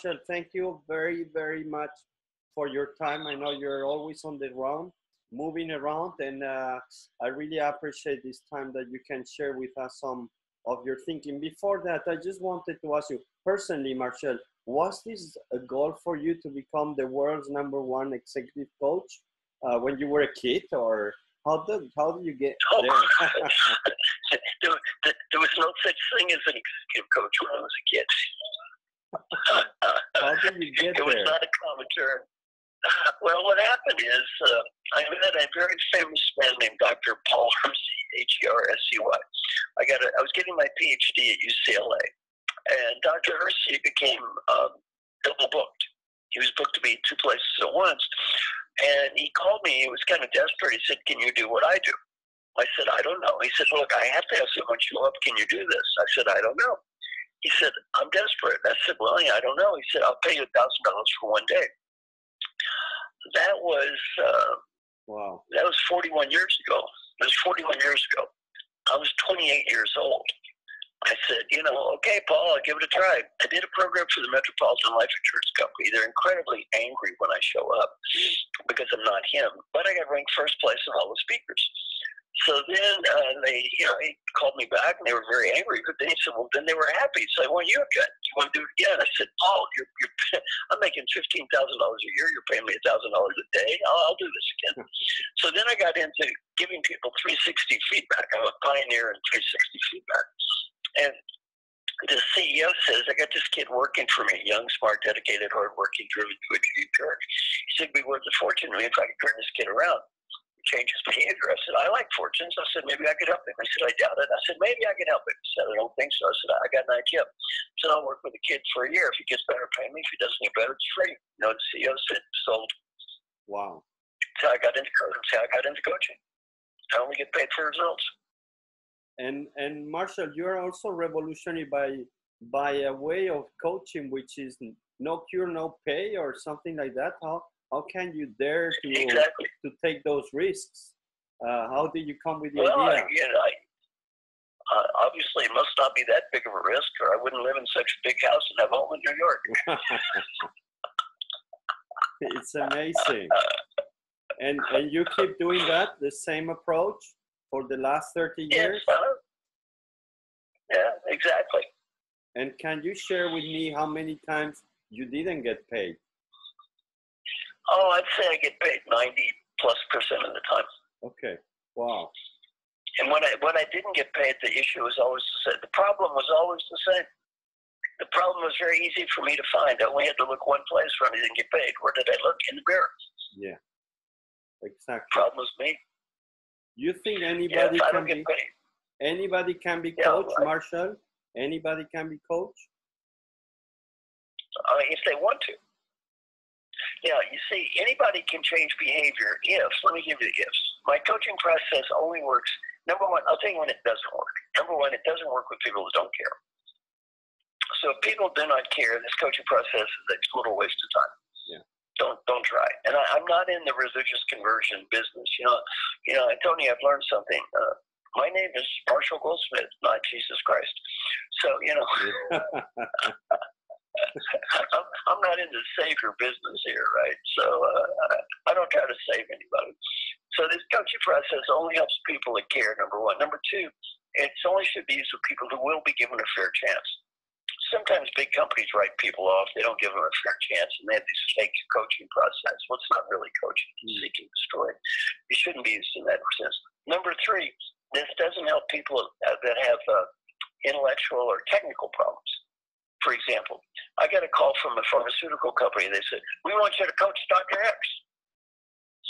Marshall, thank you very, very much for your time. I know you're always on the round, moving around, and I really appreciate this time that you can share with us some of your thinking. Before that, I just wanted to ask you personally, Marshall, was this a goal for you to become the world's #1 executive coach when you were a kid, or how did you get there? There was no such thing as an executive coach when I was a kid. How did you get there? It was not a common term. Well, what happened is I met a very famous man named Dr. Paul Hersey, Herscy. I was getting my PhD at UCLA, and Dr. Hersey became double booked. He was booked to be 2 places at once, and he called me. He was kind of desperate. He said, "Can you do what I do?" I said, "I don't know." He said, "Look, I have to have someone show up. Can you do this?" I said, "I don't know." He said, "I'm desperate." I said, "Well, yeah, I don't know." He said, "I'll pay you $1,000 for 1 day." That was wow. That was 41 years ago. It was 41 years ago. I was 28 years old. I said, "Okay, Paul, I'll give it a try." I did a program for the Metropolitan Life Insurance Company. They're incredibly angry when I show up because I'm not him, but I got ranked first place in all the speakers. So then he called me back, and they were very angry. But then he said, "Well, then they were happy." So I want you again. You want to do it again? I said, "Paul, I'm making $15,000 a year. You're paying me $1,000 a day. I'll do this again." So then I got into giving people 360 feedback. I'm a pioneer in 360 feedback. And the CEO says, "I got this kid working for me, young, smart, dedicated, hardworking, driven, good, character. He said, it'd be worth a fortune to me if I could turn this kid around, change his behavior." I said, "I like fortunes." I said, "Maybe I could help him." I said, "I doubt it." I said, "Maybe I could help him." He said, "I don't think so." I said, "I got an idea." I said, "I'll work with the kid for a year. If he gets better, pay me. If he doesn't get better, it's free." The CEO said, "Sold." Wow. So I got into coaching. I only get paid for results. And Marshall, you're also revolutionary by a way of coaching, which is no cure, no pay, or something like that. How can you dare to take those risks? How did you come with the idea? Obviously, it must not be that big of a risk, or I wouldn't live in such a big house and have a home in New York. It's amazing. And you keep doing that, the same approach for the last 30 years? Yes, yeah, exactly. And can you share with me how many times you didn't get paid? Oh, I'd say I get paid 90+% of the time. Okay. Wow. And when I didn't get paid, the issue was always the same. The problem was always the same. The problem was very easy for me to find. I only had to look one place where I didn't get paid. Where did I look? In the mirror. Yeah. Exactly. Problem was me. You think anybody can be coached, Marshall? Anybody can be coached? If they want to. Yeah, you see, anybody can change behavior if, let me give you the ifs. My coaching process only works, number one, I'll tell you when it doesn't work. Number one, it doesn't work with people who don't care. So if people do not care, this coaching process is a total waste of time. Yeah. Don't try. And I'm not in the religious conversion business. Tony, I've learned something. My name is Marshall Goldsmith, not Jesus Christ. So, I'm not in the savior business here, right? So I don't try to save anybody. So this coaching process only helps people that care, number one. Number two, it only should be used with people who will be given a fair chance. Sometimes big companies write people off. They don't give them a fair chance, and they have this fake coaching process. Well, it's not really coaching. It's seeking the story. It shouldn't be used in that sense. Number three, this doesn't help people that have intellectual or technical problems. For example, I got a call from a pharmaceutical company. They said, "We want you to coach Dr. X."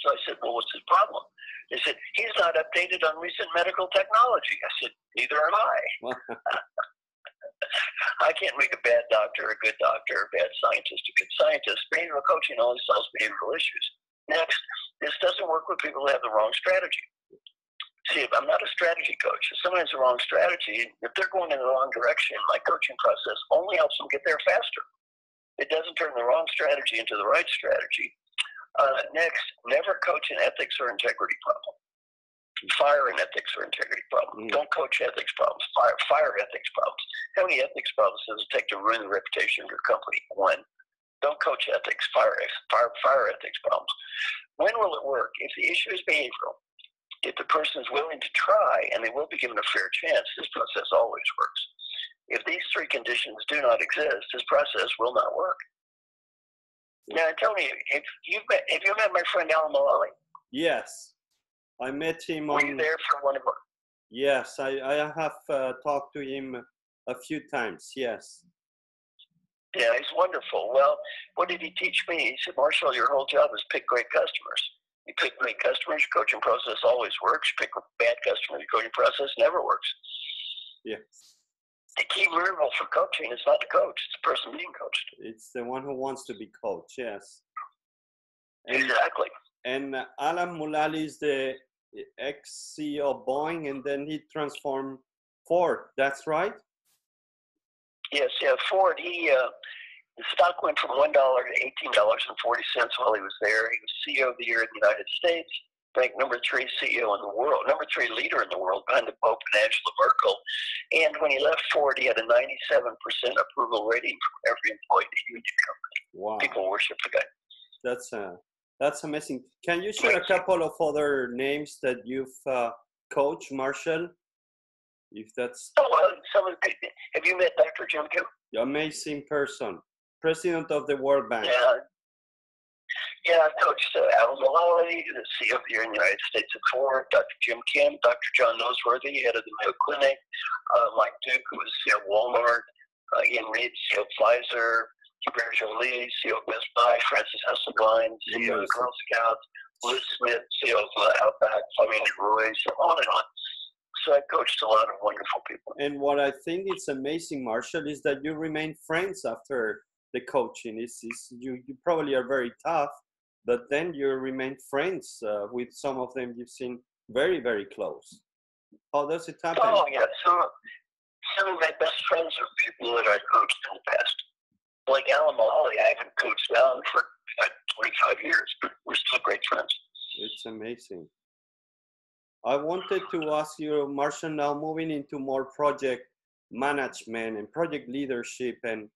So I said, "Well, what's his problem?" They said, "He's not updated on recent medical technology." I said, "Neither am I." I can't make a bad doctor a good doctor, a bad scientist a good scientist. Behavioral coaching only solves behavioral issues. Next, this doesn't work with people who have the wrong strategy. See, if I'm not a strategy coach. If someone has the wrong strategy, if they're going in the wrong direction, my coaching process only helps them get there faster. It doesn't turn the wrong strategy into the right strategy. Next, never coach an ethics or integrity problem. Fire an ethics or integrity problem. Don't coach ethics problems. Fire ethics problems. How many ethics problems does it take to ruin the reputation of your company? One. Don't coach ethics, fire ethics problems. When will it work? If the issue is behavioral, if the person is willing to try and they will be given a fair chance, this process always works. If these three conditions do not exist, this process will not work. Now, tell me, have you met my friend Alan Mullally? Yes, I met him Were you there for one of our? Yes, I have talked to him a few times, yes. Yeah, he's wonderful. Well, what did he teach me? He said, Marshall, your whole job is pick great customers. You pick great customers, your coaching process always works. You pick bad customers, your coaching process never works. Yes. The key variable for coaching is not the coach, it's the person being coached. It's the one who wants to be coached, yes. And, exactly. And Alan Mullally is the ex-CEO of Boeing, and then he transformed Ford, that's right? Yes, yeah, Ford, the stock went from $1 to $18.40 while he was there. He was CEO of the Year in the United States, ranked number 3 CEO in the world, number 3 leader in the world behind the Pope and Angela Merkel. And when he left Ford, he had a 97% approval rating from every employee in the union company. Wow. People worship the guy. That's amazing. Can you share a couple of other names that you've coached, Marshall? If that's... Oh, well, have you met Dr. Jim Kim? Amazing person. President of the World Bank. Yeah, I coached Alan Mullally, the CEO of the Year in the United States at Ford, Dr. Jim Kim, Dr. John Noseworthy, head of the Mayo Clinic, Mike Duke, who was CEO of Walmart, Ian Reed, CEO of Pfizer, Hubert Jolie, CEO of Best Buy, Francis Hasselbein, CEO of Girl Scouts, Liz Smith, CEO of Outback, Fleming Roy, so on and on. So I coached a lot of wonderful people. And what I think is amazing, Marshall, is that you remain friends after the coaching. You probably are very tough, but then you remain friends with some of them you've seen very, very close. How does it happen? Oh, yeah. Some of my best friends are people that I coached in the past. Like Alan Mullally, I haven't coached Alan for 25 years, but we're still great friends. It's amazing. I wanted to ask you, Marshall, now moving into more project management and project leadership, and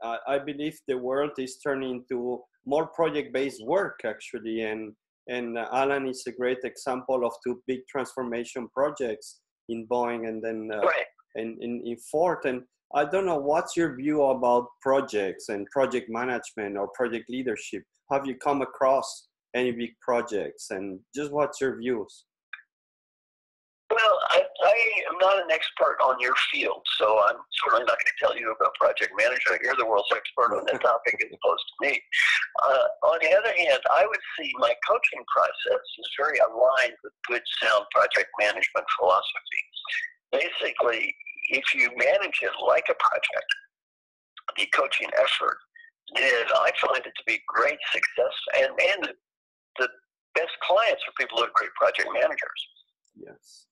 I believe the world is turning to more project-based work, actually, and Alan is a great example of 2 big transformation projects in Boeing and then in Ford. And I don't know, what's your view about projects and project management or project leadership? Have you come across any big projects, and just what's your views? Well, I am not an expert on your field, so I'm certainly not going to tell you about project management. You're the world's expert on that topic as opposed to me. On the other hand, I would see my coaching process is very aligned with good, sound project management philosophy. Basically, if you manage it like a project, the coaching effort, then I find it to be great success, and the best clients are people who are great project managers. Yes,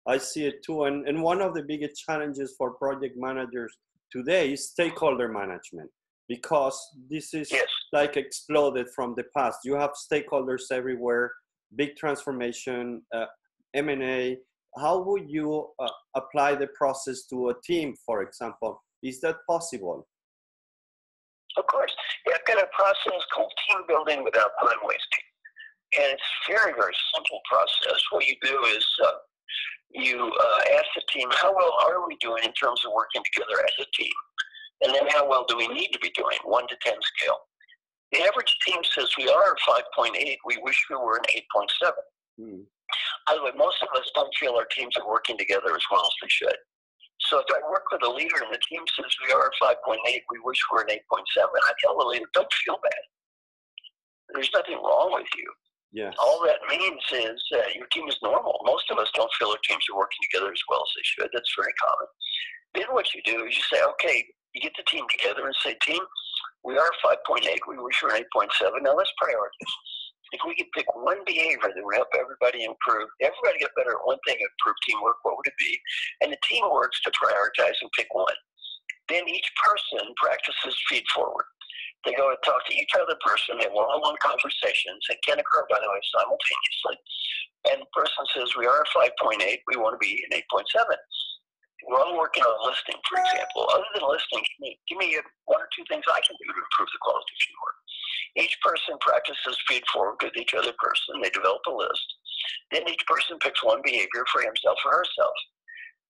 I see it too. And one of the biggest challenges for project managers today is stakeholder management, because this is like exploded from the past. You have stakeholders everywhere, big transformation, M&A. How would you apply the process to a team, for example? Is that possible? Of course. Yeah, I've got a process called team building without time wasting. And it's a very, very simple process. What you do is you ask the team, how well are we doing in terms of working together as a team? And then how well do we need to be doing, 1 to 10 scale? The average team says we are 5.8. We wish we were an 8.7. By the way, most of us don't feel our teams are working together as well as they should. So if I work with a leader and the team says we are 5.8, we wish we were an 8.7, I tell the leader, don't feel bad. There's nothing wrong with you. Yes. All that means is your team is normal. Most of us don't feel our teams are working together as well as they should. That's very common. Then what you do is you say, okay, you get the team together and say, team, we are 5.8. We wish we were 8.7. Now let's prioritize. If we could pick one behavior that would help everybody improve, everybody get better at one thing, improve teamwork, what would it be? And the team works to prioritize and pick one. Then each person practices feed forward. They go and talk to each other person. They have one-on-one conversations that can occur, by the way, simultaneously. And the person says, we are 5.8. We want to be an 8.7. We're all working on listening, for example. Other than listening, give me one or two things I can do to improve the quality of your work. Each person practices feed forward with each other person. They develop a list. Then each person picks one behavior for himself or herself.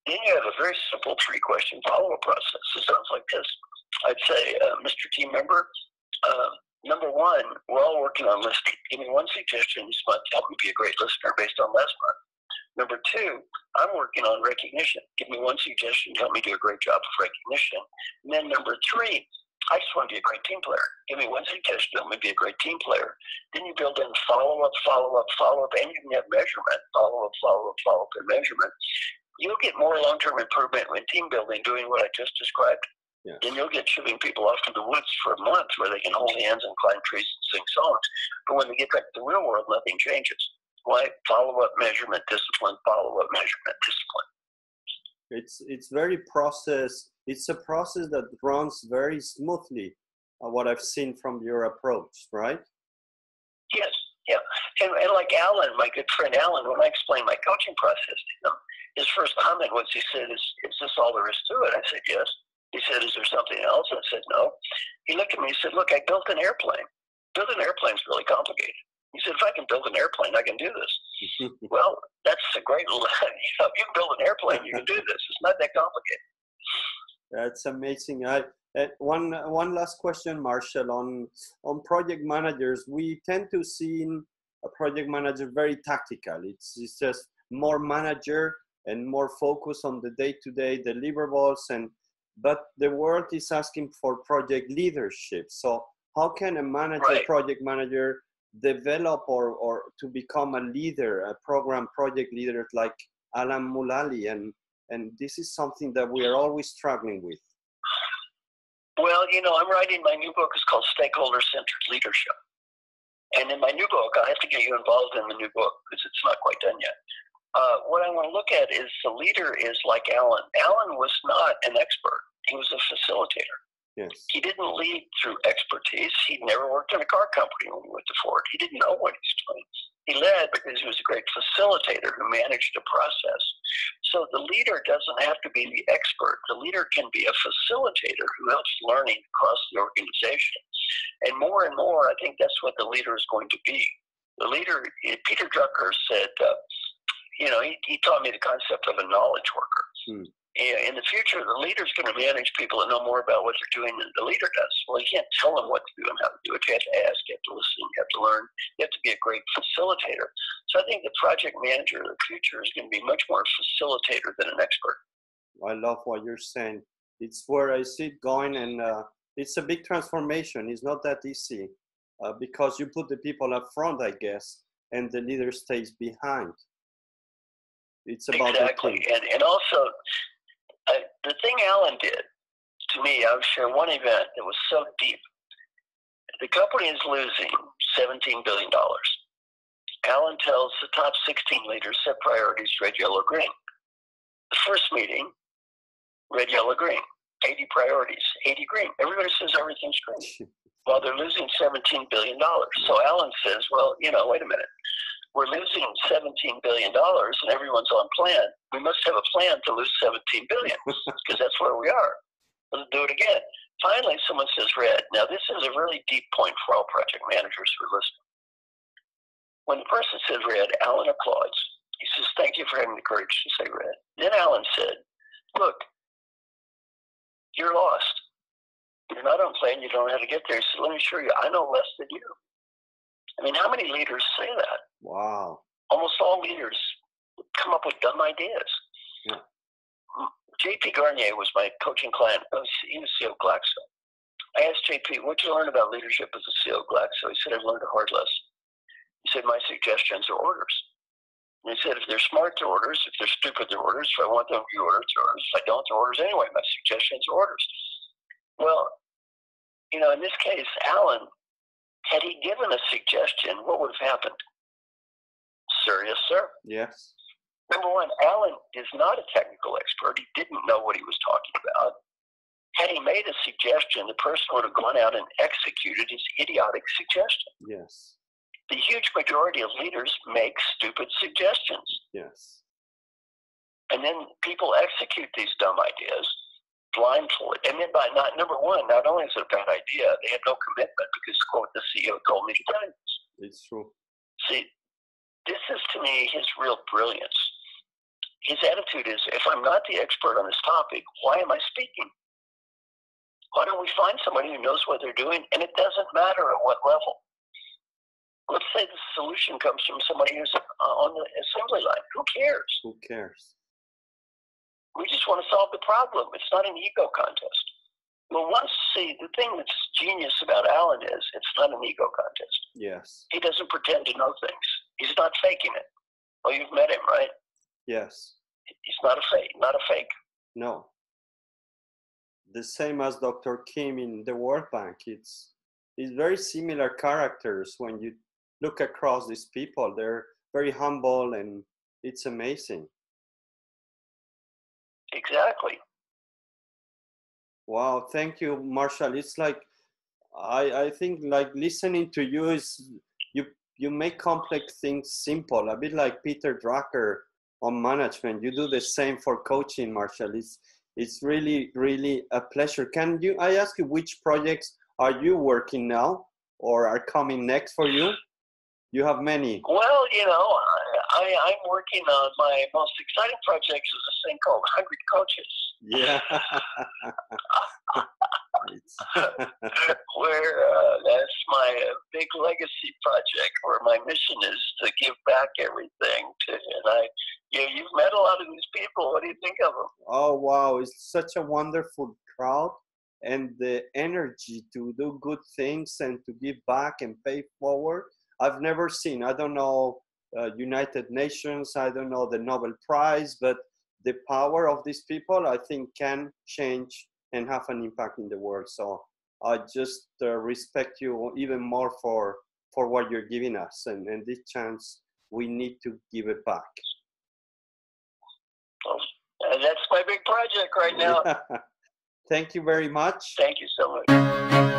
Then you have a very simple three-question follow-up process. It sounds like this. I'd say, Mr. Team Member, number one, we're all working on listening. Give me one suggestion this month to help me be a great listener based on last month. Number two, I'm working on recognition. Give me one suggestion to help me do a great job of recognition. And then number three, I just want to be a great team player. Give me one suggestion to help me be a great team player. Then you build in follow-up, follow-up, follow-up, and you can have measurement, follow-up, follow-up, follow-up, and measurement. You'll get more long-term improvement in team building doing what I just described. Yeah. Then you'll get shooting people off to the woods for a month where they can hold hands and climb trees and sing songs. But when they get back to the real world, nothing changes. Why? Follow-up, measurement, discipline, follow-up, measurement, discipline. It's very process. It's a process that runs very smoothly, what I've seen from your approach, right? Yes, yeah. And like Alan, my good friend Alan, when I explained my coaching process to him, his first comment was, he said, is this all there is to it? I said, yes. He said, is there something else? I said, no. He looked at me and said, look, I built an airplane. Building an airplane is really complicated. He said, if I can build an airplane, I can do this. Well, that's a great, if you can build an airplane, you can do this. It's not that complicated. That's amazing. One last question, Marshall, on project managers. We tend to see a project manager very tactical. It's just more manager and more focus on the day-to-day deliverables, but the world is asking for project leadership. So how can a manager, right, project manager, develop or to become a leader, a program project leader like Alan Mulally? And this is something that we are always struggling with. Well, I'm writing my new book. It's called Stakeholder-Centered Leadership. And in my new book, I have to get you involved in the new book because it's not quite done yet. What I want to look at is the leader is like Alan. Alan was not an expert. He was a facilitator. Yes. He didn't lead through expertise. He'd never worked in a car company when he went to Ford. He didn't know what he was doing. He led because he was a great facilitator who managed a process. So the leader doesn't have to be the expert. The leader can be a facilitator who helps learning across the organization. And more, I think that's what the leader is going to be. The leader, Peter Drucker said, he taught me the concept of a knowledge worker. In the future, the leader's going to manage people and know more about what they're doing than the leader does. Well, you can't tell them what to do and how to do it. You have to ask, you have to listen, you have to learn. You have to be a great facilitator. So I think the project manager of the future is going to be much more facilitator than an expert. I love what you're saying. It's where I see it going, and it's a big transformation. It's not that easy because you put the people up front, I guess, and the leader stays behind. It's about exactly. And also, the thing Alan did, to me, I'll share one event that was so deep. The company is losing $17 billion. Alan tells the top 16 leaders, set priorities, red, yellow, green. The first meeting, red, yellow, green. 80 priorities, 80 green. Everybody says everything's green. Well, they're losing $17 billion. So Alan says, well, wait a minute. We're losing $17 billion and everyone's on plan. We must have a plan to lose $17 billion because that's where we are. Let's do it again. Finally, someone says red. Now, this is a really deep point for all project managers who are listening. When the person says red, Alan applauds. He says, thank you for having the courage to say red. Then Alan said, look, you're lost. You're not on plan. You don't know how to get there. He said, let me show you. I know less than you. I mean, how many leaders say that? Wow. Almost all leaders come up with dumb ideas. Yeah. J.P. Garnier was my coaching client. He was CEO of Glaxo. I asked J.P., what did you learn about leadership as a CEO of Glaxo? He said, I've learned a hard lesson. He said, my suggestions are orders. And he said, if they're smart, they're orders. If they're stupid, they're orders. If I want them to be orders, they're orders. If I don't, they're orders anyway. My suggestions are orders. Well, in this case, Alan, had he given a suggestion, what would have happened? Sir, yes, sir. Yes. Number one, Alan is not a technical expert. He didn't know what he was talking about. Had he made a suggestion, the person would have gone out and executed his idiotic suggestion. Yes. The huge majority of leaders make stupid suggestions. Yes. And then people execute these dumb ideas blindfolded. And then by number one, not only is it a bad idea, they have no commitment because, quote, the CEO told me to tell you this. It's true. See, this is to me his real brilliance. His attitude is, if I'm not the expert on this topic, why am I speaking? Why don't we find somebody who knows what they're doing? And it doesn't matter at what level. Let's say the solution comes from somebody who's on the assembly line. Who cares? Who cares? We just want to solve the problem. It's not an ego contest. Well, the thing that's genius about Alan is it's not an ego contest. Yes. He doesn't pretend to know things. He's not faking it. Well, you've met him, right? Yes. He's not a fake. No. The same as Dr. Kim in the World Bank. It's very similar characters when you look across these people. They're very humble and it's amazing. Exactly. Wow, thank you, Marshall. It's like I think like listening to you is you make complex things simple, a bit like Peter Drucker on management. You do the same for coaching, Marshall. It's really, really a pleasure. I ask you, which projects are you working now or are coming next for you? You have many. Well, I'm working on my most exciting project is this thing called 100 Coaches. Yeah. Where that's my big legacy project, where my mission is to give back everything. You've met a lot of these people. What do you think of them? Oh, wow. It's such a wonderful crowd and the energy to do good things and to give back and pay forward. I've never seen, I don't know, United Nations, I don't know the Nobel Prize, but the power of these people, I think, can change and have an impact in the world. So I just respect you even more for what you're giving us. And this chance, we need to give it back. Well, that's my big project right now. Thank you very much. Thank you so much.